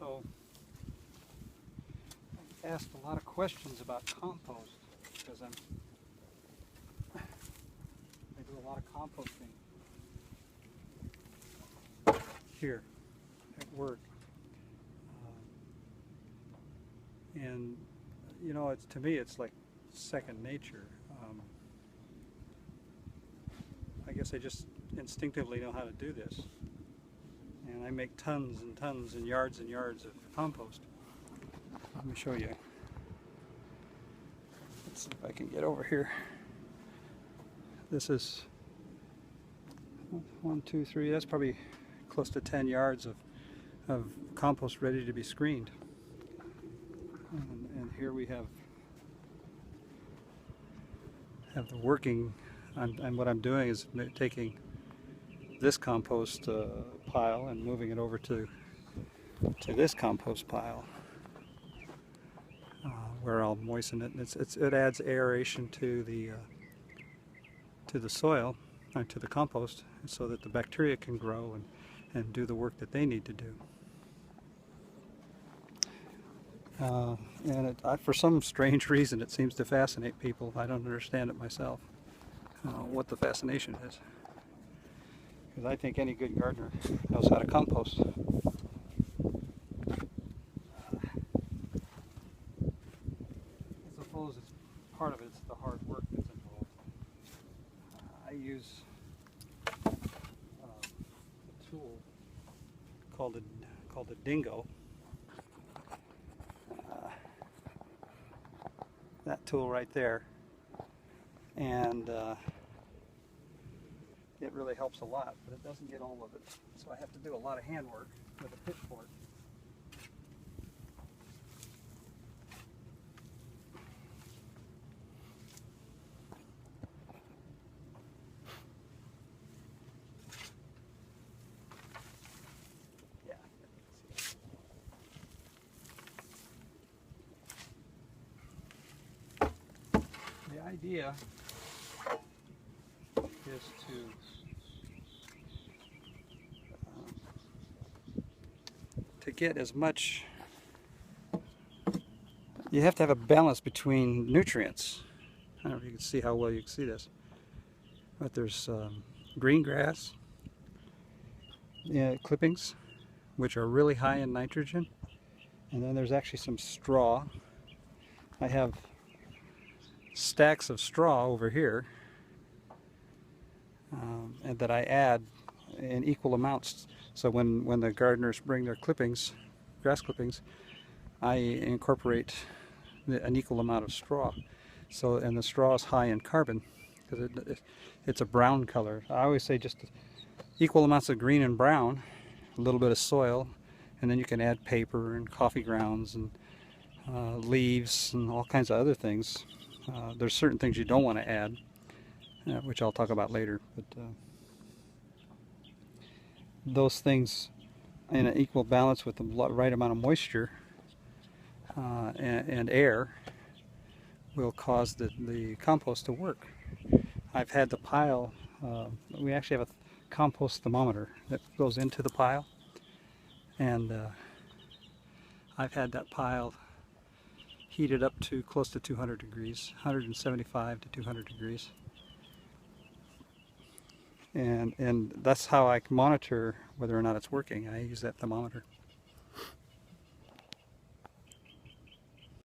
So, I asked a lot of questions about compost because I do a lot of composting here at work, and you know, it's to me it's like second nature. I guess I just instinctively know how to do this, and I make tons and tons and yards of compost. Let me show you. Let's see if I can get over here. This is 1, 2, 3. That's probably close to 10 yards of compost ready to be screened. And here we have the working. And what I'm doing is taking this compost pile and moving it over to this compost pile, where I'll moisten it. It adds aeration to the soil, to the compost, so that the bacteria can grow and do the work that they need to do. For some strange reason, it seems to fascinate people. I don't understand it myself, what the fascination is. Because I think any good gardener knows how to compost. I suppose it's part of it's the hard work that's involved. I use a tool called a dingo. That tool right there, and it really helps a lot, but it doesn't get all of it, so I have to do a lot of handwork with a pitchfork. Yeah, the idea is to get as much. You have to have a balance between nutrients. I don't know if you can see how well you can see this, but there's green grass, clippings, which are really high in nitrogen, and then there's actually some straw. I have stacks of straw over here, and that I add in equal amounts. So when the gardeners bring their clippings, grass clippings, I incorporate an equal amount of straw. So, and the straw is high in carbon because it's a brown color. I always say just equal amounts of green and brown, a little bit of soil, and then you can add paper and coffee grounds and leaves and all kinds of other things. There's certain things you don't want to add, which I'll talk about later, but those things in an equal balance with the right amount of moisture and air will cause the compost to work. I've had the pile, we actually have a compost thermometer that goes into the pile, and I've had that pile heated up to close to 200 degrees, 175 to 200 degrees. And that's how I can monitor whether or not it's working. I use that thermometer.